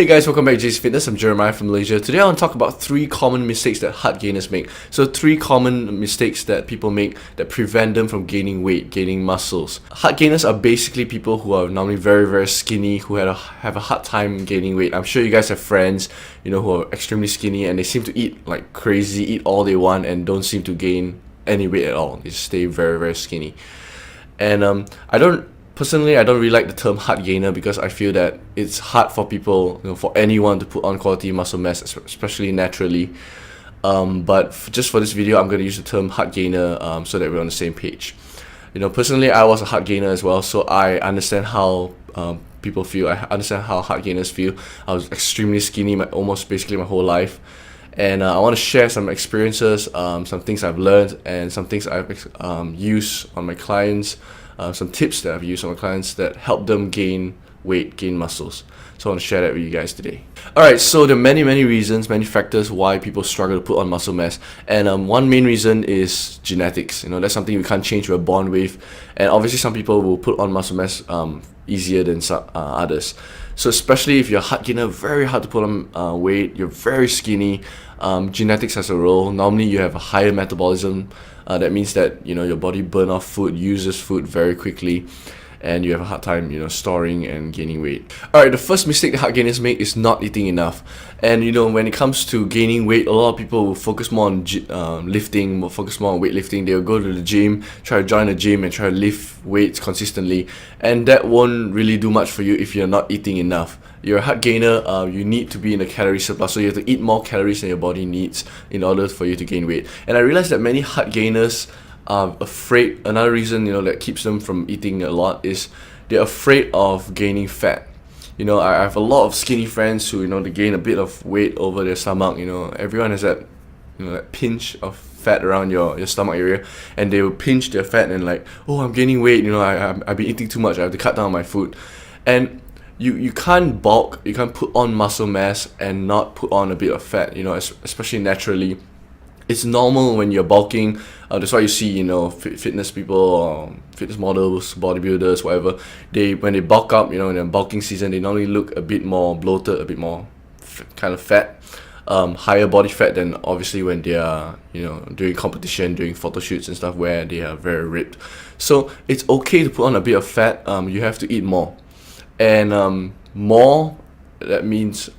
Hey guys, welcome back to JC Fitness. I'm Jeremiah from Malaysia. Today I want to talk about 3 common mistakes that heart gainers make. So 3 common mistakes that people make that prevent them from gaining weight, gaining muscles. Heart gainers are basically people who are normally very skinny, who have a hard time gaining weight. I'm sure you guys have friends, who are extremely skinny and they seem to eat like crazy, eat all they want and don't seem to gain any weight at all. They just stay very skinny. And I don't really like the term heart gainer because I feel that it's hard for people, for anyone to put on quality muscle mass, especially naturally. But just for this video, I'm going to use the term heart gainer so that we're on the same page. Personally, I was a heart gainer as well, so I understand how people feel. I understand how heart gainers feel. I was extremely skinny, almost basically my whole life. And I want to share some experiences, some things I've learned, and some things I've used on my clients. Some tips that I've used on my clients that help them gain weight, gain muscles. So I want to share that with you guys today. Alright, so there are many reasons, many factors why people struggle to put on muscle mass. And one main reason is genetics. That's something we can't change, we're born with. And obviously some people will put on muscle mass easier than others. So especially if you're a heart gainer, very hard to put on weight, you're very skinny, genetics has a role. Normally you have a higher metabolism. That means that your body burn off food, uses food very quickly, and you have a hard time storing and gaining weight. Alright, the first mistake that heart gainers make is not eating enough. And when it comes to gaining weight, a lot of people will focus more on lifting, will focus more on weightlifting. They'll go to the gym, try to join the gym and try to lift weights consistently, and that won't really do much for you if you're not eating enough. You're a heart gainer, you need to be in a calorie surplus, so you have to eat more calories than your body needs in order for you to gain weight. And I realized that many heart gainers are afraid. Another reason that keeps them from eating a lot is they're afraid of gaining fat. I have a lot of skinny friends who they gain a bit of weight over their stomach. Everyone has that that pinch of fat around your stomach area, and they will pinch their fat and like, oh, I'm gaining weight, I've been eating too much, I have to cut down on my food. And you can't bulk, you can't put on muscle mass and not put on a bit of fat, especially naturally. It's normal when you're bulking. That's why you see, fitness people, or fitness models, bodybuilders, whatever. When they bulk up, in a bulking season, they normally look a bit more bloated, a bit more kind of fat, higher body fat than obviously when they are, doing competition, doing photo shoots and stuff where they are very ripped. So it's okay to put on a bit of fat. You have to eat more, and more. That means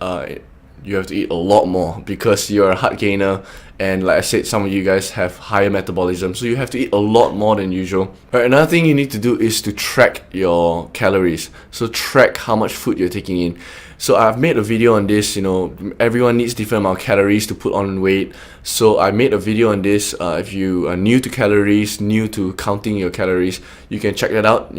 you have to eat a lot more because you're a heart gainer, and like I said, some of you guys have higher metabolism, so you have to eat a lot more than usual. Right, another thing you need to do is to track your calories. So track how much food you're taking in. So I've made a video on this. Everyone needs different amount of calories to put on weight. So I made a video on this. If you are new to calories, new to counting your calories, you can check that out.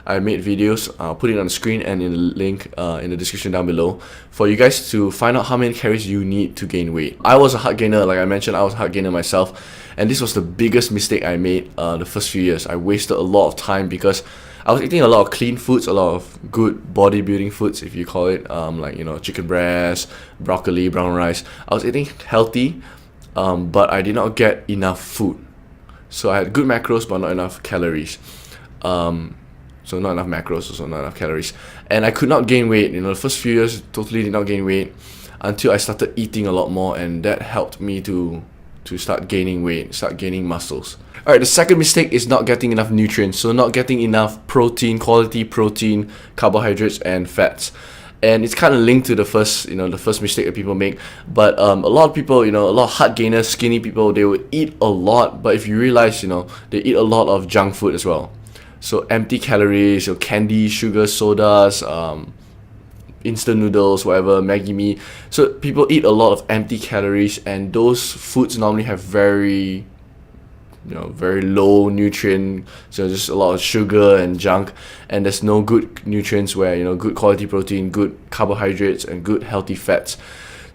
I made videos. I'll put it on the screen and in the link in the description down below for you guys to find out how many calories you need to gain weight. I was a heart gainer, like I mentioned. I was a heart gainer myself, and this was the biggest mistake I made the first few years. I wasted a lot of time because I was eating a lot of clean foods, a lot of good bodybuilding foods, if you call it, like chicken breast, broccoli, brown rice. I was eating healthy, but I did not get enough food. So I had good macros, but not enough calories. So not enough macros, also not enough calories, and I could not gain weight. The first few years, totally did not gain weight until I started eating a lot more, and that helped me to start gaining weight, start gaining muscles. Alright, the second mistake is not getting enough nutrients. So not getting enough protein, quality protein, carbohydrates and fats. And it's kind of linked to the first mistake that people make. But a lot of people, a lot of heart gainers, skinny people, they will eat a lot, but if you realize, they eat a lot of junk food as well. So empty calories, candy, sugar, sodas, instant noodles, whatever, Maggi mee. So people eat a lot of empty calories, and those foods normally have very low nutrient, so just a lot of sugar and junk, and there's no good nutrients where good quality protein, good carbohydrates and good healthy fats.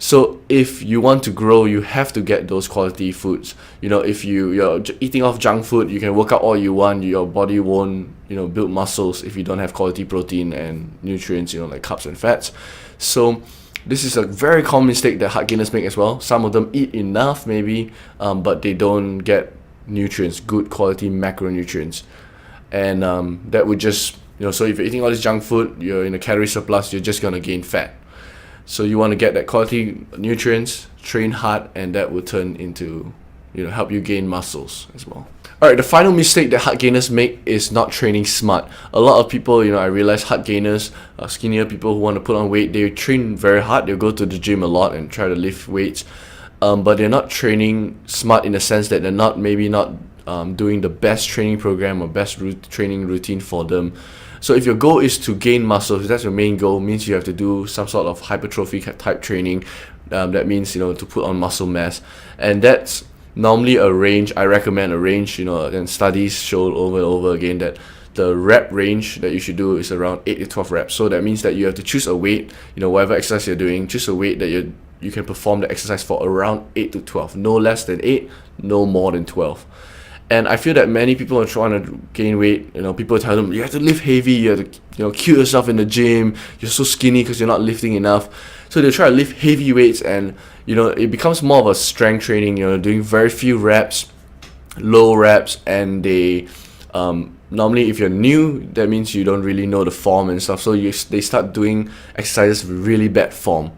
So if you want to grow, you have to get those quality foods. If you're eating off junk food, you can work out all you want, your body won't build muscles if you don't have quality protein and nutrients, like carbs and fats. So this is a very common mistake that heart gainers make as well. Some of them eat enough maybe, but they don't get nutrients, good quality macronutrients, and that would just so if you're eating all this junk food, you're in a calorie surplus, you're just gonna gain fat. So you want to get that quality nutrients, train hard, and that will turn into, help you gain muscles as well. Alright, the final mistake that hard gainers make is not training smart. A lot of people, I realize hard gainers, skinnier people who want to put on weight, they train very hard. They'll go to the gym a lot and try to lift weights, but they're not training smart in the sense that they're not doing the best training program or best training routine for them. So if your goal is to gain muscle, if that's your main goal, means you have to do some sort of hypertrophy type training. That means, to put on muscle mass, and that's normally a range. I recommend a range, and studies show over and over again that the rep range that you should do is around 8 to 12 reps. So that means that you have to choose a weight, whatever exercise you're doing, choose a weight that you can perform the exercise for around 8 to 12, no less than 8, no more than 12. And I feel that many people are trying to gain weight. People tell them you have to lift heavy, you have to, kill yourself in the gym. You're so skinny because you're not lifting enough. So they try to lift heavy weights, and it becomes more of a strength training. Doing very few reps, low reps, and they normally, if you're new, that means you don't really know the form and stuff. So they start doing exercises with really bad form.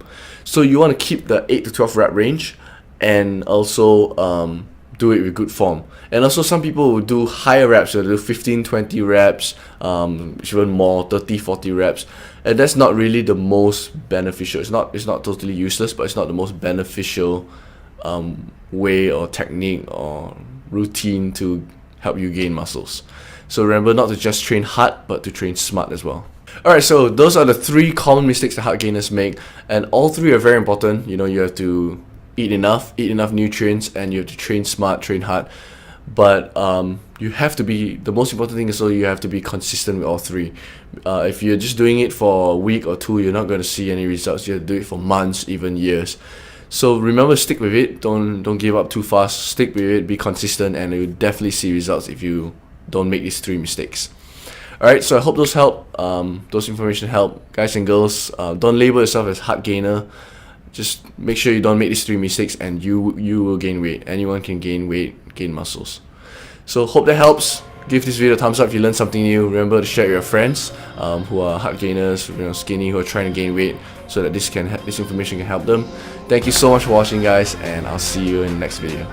So you want to keep the 8 to 12 rep range, and also do it with good form. And also some people will do higher reps, they'll do 15, 20 reps, even more, 30, 40 reps. And that's not really the most beneficial. It's not totally useless, but it's not the most beneficial way or technique or routine to help you gain muscles. So remember not to just train hard, but to train smart as well. Alright, so those are the 3 common mistakes that hard gainers make, and all 3 are very important. You have to eat enough nutrients, and you have to train smart, train hard. But you have to be, the most important thing is, so you have to be consistent with all 3. If you're just doing it for a week or 2, you're not going to see any results. You have to do it for months, even years. So remember, stick with it. Don't give up too fast. Stick with it, be consistent, and you'll definitely see results if you don't make these 3 mistakes. Alright, so I hope those help. Those information help. Guys and girls, don't label yourself as hard gainer. Just make sure you don't make these 3 mistakes, and you will gain weight. Anyone can gain weight, gain muscles. So hope that helps. Give this video a thumbs up if you learned something new. Remember to share with your friends who are hard gainers, skinny, who are trying to gain weight, so that this information can help them. Thank you so much for watching, guys, and I'll see you in the next video.